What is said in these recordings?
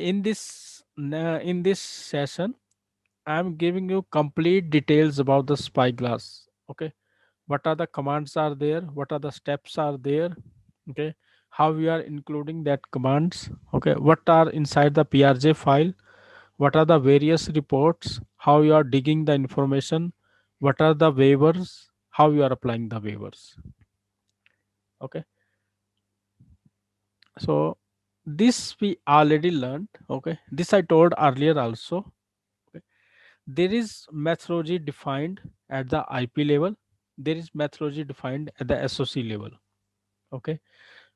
In this session, I'm giving you complete details about the spyglass. Okay, what are the commands are there? What are the steps are there? Okay, how we are including that commands? Okay, what are inside the PRJ file? What are the various reports? How you are digging the information? What are the waivers? How you are applying the waivers? Okay, so this we already learned. Okay, this I told earlier also. Okay. There is methodology defined at the IP level. There is methodology defined at the SOC level. Okay,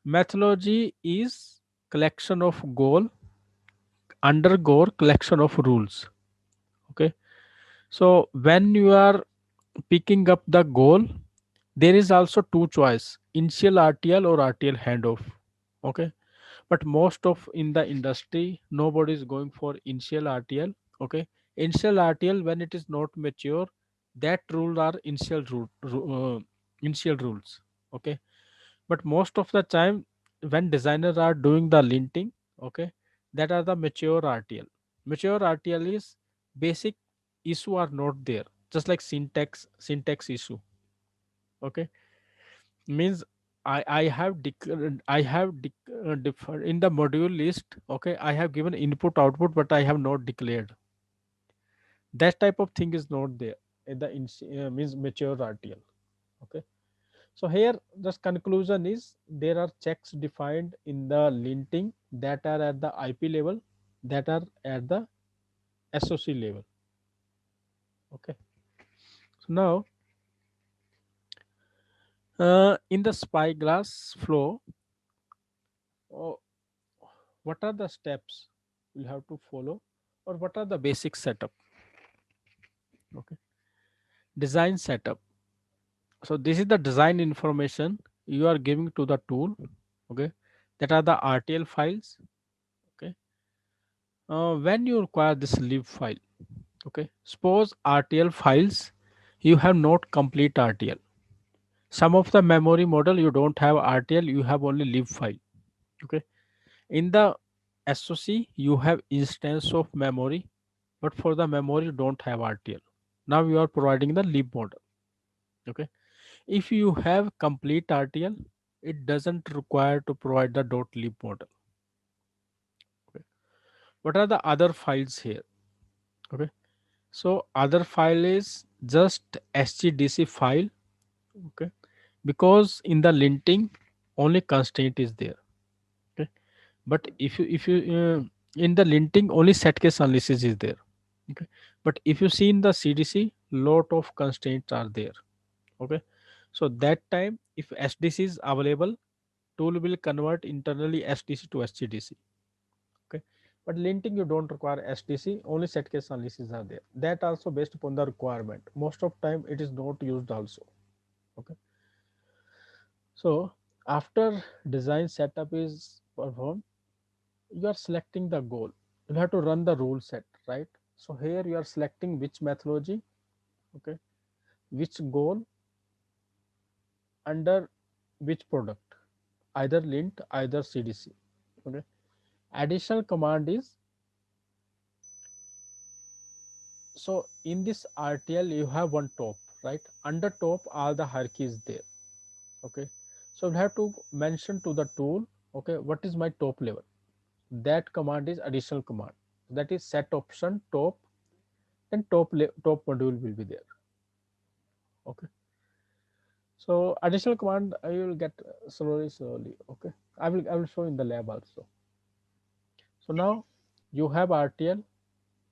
methodology is collection of goal under goal collection of rules. Okay, so when you are picking up the goal, there is also two choice: initial RTL or RTL handoff. Okay, but most of in the industry nobody is going for initial RTL. Okay, initial RTL when it is not mature, that rule are initial rules. Okay, but most of the time when designers are doing the linting, okay, that are the mature RTL. Mature RTL is basic issue are not there, just like syntax issue. Okay, means in the module list. Okay, I have given input output but I have not declared. That type of thing is not there in the means mature RTL. Okay, so here just conclusion is there are checks defined in the linting that are at the IP level, that are at the SOC level. Okay, so now in the spyglass flow, uh, what are the steps we'll have to follow, or what are the basic setup? Okay, design setup. So this is the design information you are giving to the tool. Okay, that are the RTL files. Okay, when you require this lib file. Okay, suppose RTL files you have not complete RTL. Some of the memory model you don't have RTL, you have only lib file. Okay, in the SOC you have instance of memory, but for the memory you don't have RTL. Now you are providing the lib model. Okay, if you have complete RTL, it doesn't require to provide the .lib model. Okay, what are the other files here? Okay, so other file is just HGDC file. Okay, because in the linting only constraint is there. Okay, but if you in the linting only set case analysis is there. Okay, but if you see in the CDC lot of constraints are there. Okay, so that time if SDC is available, tool will convert internally SDC to HDC. Okay, but linting you don't require SDC, only set case analysis are there. That also based upon the requirement, most of time it is not used also. Okay, so after design setup is performed, you are selecting the goal. You have to run the rule set, right? So here you are selecting which methodology. Okay, which goal under which product, either lint, either CDC. Okay, additional command is, so in this RTL you have one top, right? Under top all the hierarchy is there. Okay, so you have to mention to the tool, okay, what is my top level? That command is additional command, that is set option top, then top module will be there. Okay, so additional command I will get slowly. Okay, I will show in the lab also. So now you have RTL,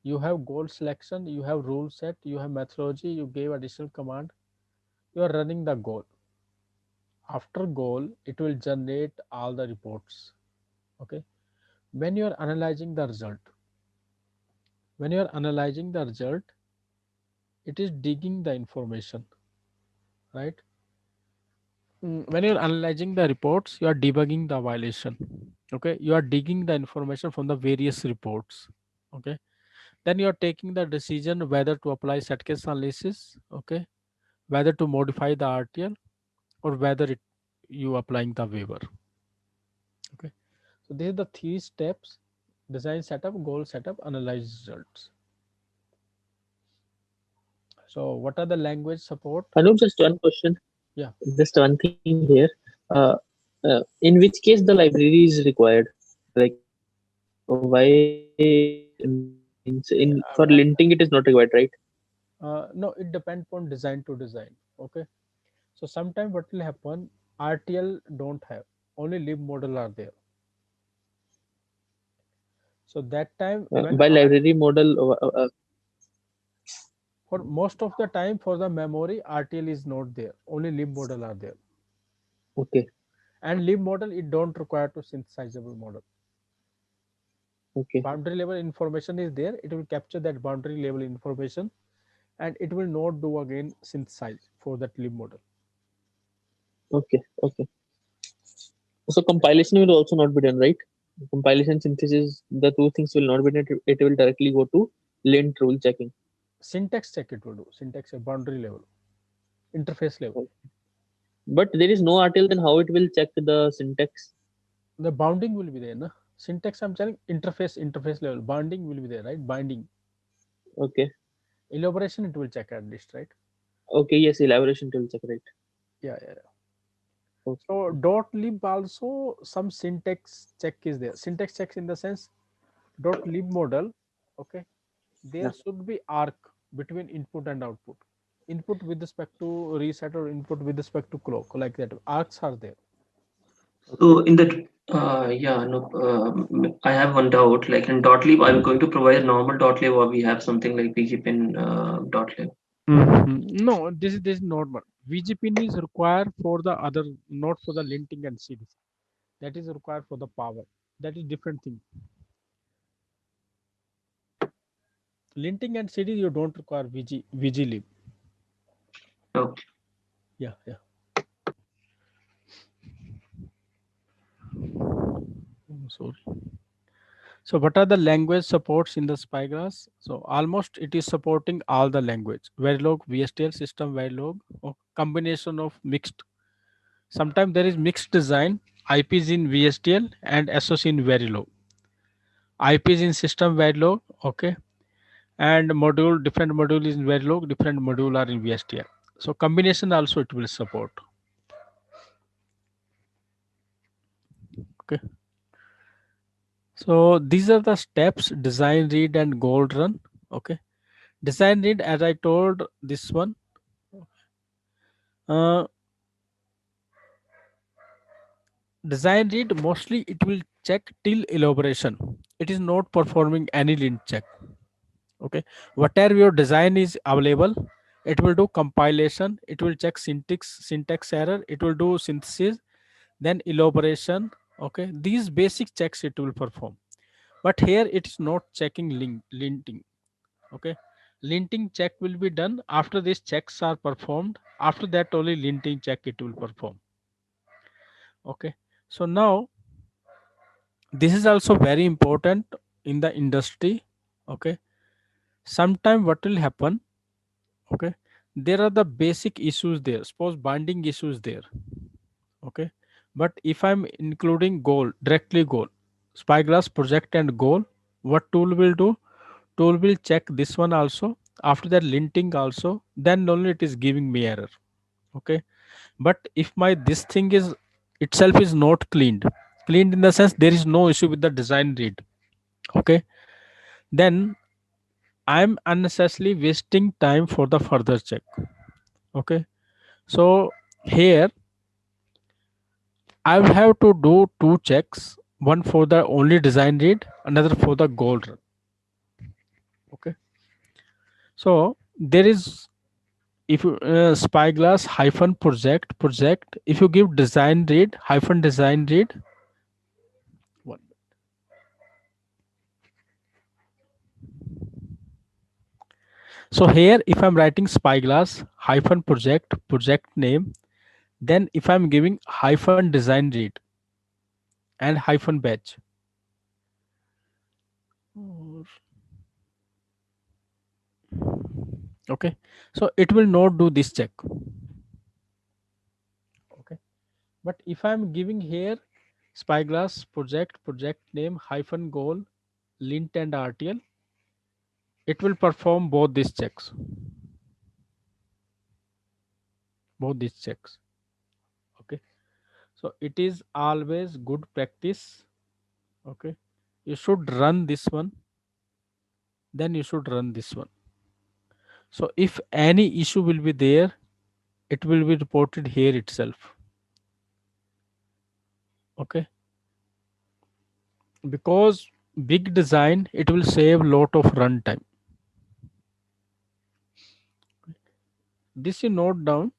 you have goal selection, you have rule set, you have methodology, you gave additional command, you are running the goal. After goal it will generate all the reports. Okay, when you are analyzing the result, when you are analyzing the result, it is digging the information, right? When you're analyzing the reports, you are debugging the violation. Okay, you are digging the information from the various reports. Okay, then you are taking the decision whether to apply set case analysis. Okay, whether to modify the RTL, or whether you applying the waiver. Okay, so these are the three steps Design setup, goal setup, analyze results. So what are the language support? Anup, just one question, Yeah, just one thing here. Uh, in which case the library is required? Like, why means in for linting it is not required, right? no, it depends on design to design. Okay, so sometime what will happen, RTL don't have, only lib model are there. So that time when By library model, for most of the time for the memory RTL is not there, only lib model are there. okay, And lib model it don't require to synthesizable model. okay, Boundary level information is there, it will capture that boundary level information, and it will not do again synthesize for that lib model. okay, okay. So compilation will also not be done, right? Compilation synthesis, the two things will not be done. It will directly go to lint rule checking. Syntax check it will do, syntax check, boundary level, interface level. But there is no RTL, then how it will check the syntax? The bounding will be there, na? Syntax I'm telling, interface level, bounding will be there, right? Binding, Okay, elaboration it will check at least, right? okay, yes, elaboration will check, right? Yeah, yeah, yeah. Okay, So dot lib also some syntax check is there. Syntax checks in the sense dot lib model, okay, there yeah. should be arc between input and output. Input with respect to reset or input with respect to clock, like that. Arcs are there. Okay, So in the yeah, no, I have one doubt. Like in Dotlib, are we going to provide normal Dotlib, or we have something like VGPin Dotlib? No, this is normal. VGPin is required for the other, not for the linting and CDC. That is required for the power. That is different thing. Linting and CD you don't require VGLib. Okay. Yeah, yeah. Sorry. So what are the language supports in the Spyglass? So almost it is supporting all the language. Verilog, VSTL system Verilog, or combination of mixed. Sometimes there is mixed design. IPs in VSTL and SOC in Verilog. IPs in system Verilog, okay, and module different module is in Verilog, different module are in VSTL. So combination also it will support. Okay. So these are the steps: design, read, and goal run. Okay. Design read, as I told this one. Uh, Design read mostly it will check till elaboration. It is not performing any lint check. Okay. Whatever your design is available, it will do compilation. It will check syntax error. It will do synthesis, then elaboration. Okay. These basic checks it will perform. But here it is not checking linting. Okay, linting check will be done after these checks are performed. After that only linting check it will perform. Okay, so now this is also very important in the industry. Okay, sometime what will happen, okay, there are the basic issues there, suppose binding issues there. Okay, but if I'm including goal, directly goal, Spyglass project and goal, what tool will do? Tool will check this one also, after that linting also, then only it is giving me error. Okay, but if my this thing is itself is not cleaned in the sense there is no issue with the design read. Okay, then I'm unnecessarily wasting time for the further check. Okay, so here I will have to do two checks, one for the only design read, another for the goal run. Okay, so there is, if you Spyglass hyphen project, if you give design read hyphen design read one. So here if I'm writing Spyglass hyphen project name, then if I'm giving hyphen design read and hyphen batch, okay, so it will not do this check. Okay, but if I'm giving here Spyglass project name hyphen goal, lint and RTL, it will perform both these checks. Both these checks. Okay. So it is always good practice. Okay. You should run this one, then you should run this one. So if any issue will be there, it will be reported here itself. Okay. Because big design, it will save lot of runtime. This you note down.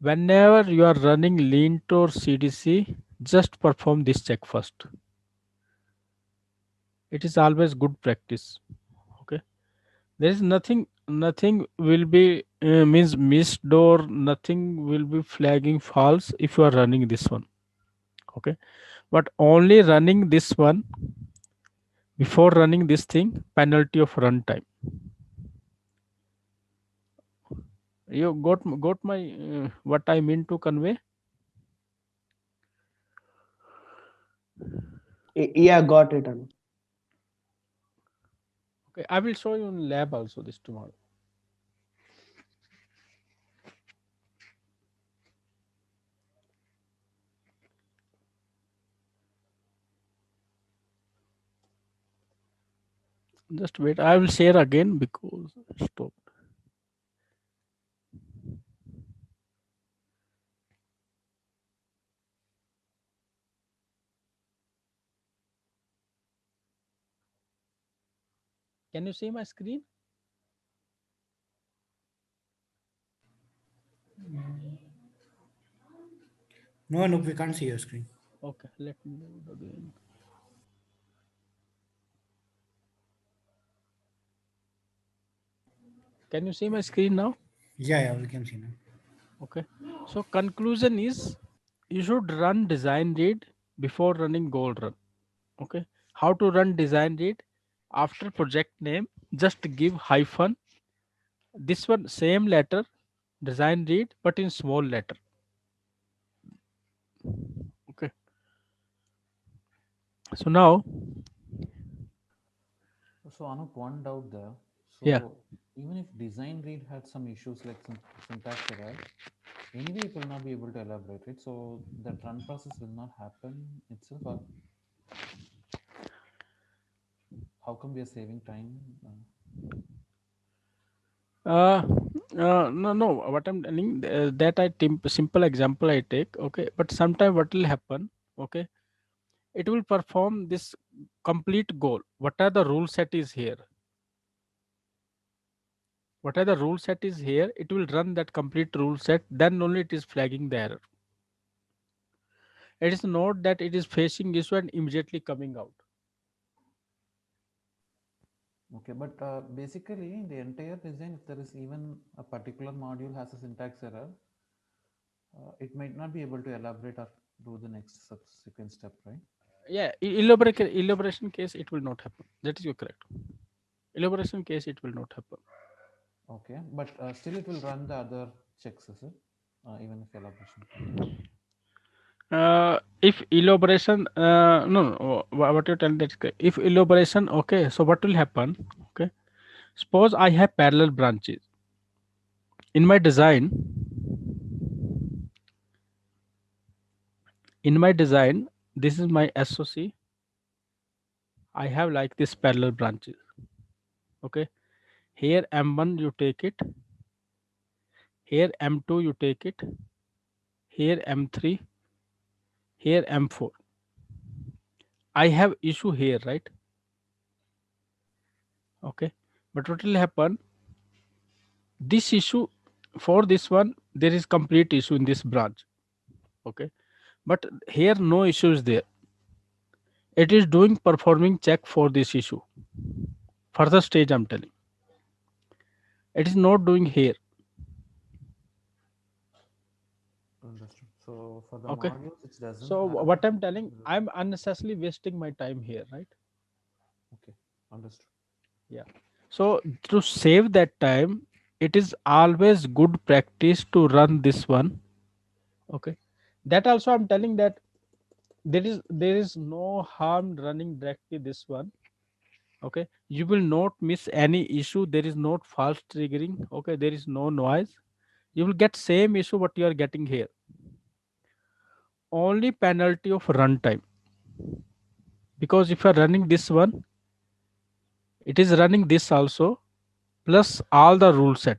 Whenever you are running lint or CDC, just perform this check first. It is always good practice. Okay. There is nothing will be means missed, or nothing will be flagging false if you are running this one. Okay. But only running this one, before running this thing, penalty of runtime. You got my what I mean to convey? Yeah, got it, Anu. Okay, I will show you in lab also this tomorrow. Just wait. I will share again because stop. Can you see my screen? No, Anup, we can't see your screen. Okay, let me do it again. Can you see my screen now? Yeah, we can see now. Okay. So conclusion is you should run design read before running goal run. Okay. How to run design read? After project name, just give hyphen. This one same letter, design read, but in small letter. Okay. So now, So Anup, one doubt there. So Yeah. even if design read had some issues like some syntax error, anyway it will not be able to elaborate it. So that run process will not happen itself. Or how come we are saving time? no, what I'm telling that simple example I take. Okay. But sometime what will happen? Okay. It will perform this complete goal. What are the rule set is here? What are the rule set is here? It will run that complete rule set. Then only it is flagging the error. It is not that it is facing issue and immediately coming out. Okay, but basically in the entire design, if there is even a particular module has a syntax error, it might not be able to elaborate or do the next subsequent step, right? Yeah, elaboration case it will not happen. That is your correct. Elaboration case it will not happen. Okay, but still it will run the other checks, is it? Even if elaboration. If elaboration, no, what you tell that if elaboration, okay, so what will happen? Okay, suppose I have parallel branches in my design. In my design, this is my SOC. I have like this parallel branches. Okay, here M1 you take it, here M2 you take it, here M3, here M4. I have issue here, right? Okay, but what will happen? This issue, for this one there is complete issue in this branch. Okay, but here no issue is there. It is doing performing check for this issue. Further stage I'm telling. It is not doing here. Understood. So for the Okay. modules, it doesn't. So have what I'm telling, I'm unnecessarily wasting my time here, right? Okay, understood. Yeah. So to save that time, it is always good practice to run this one. Okay. That also I'm telling that there is no harm running directly this one. Okay, you will not miss any issue. There is not false triggering. Okay, there is no noise. You will get same issue what you are getting here. Only penalty of runtime, because if you are running this one, it is running this also plus all the rule set.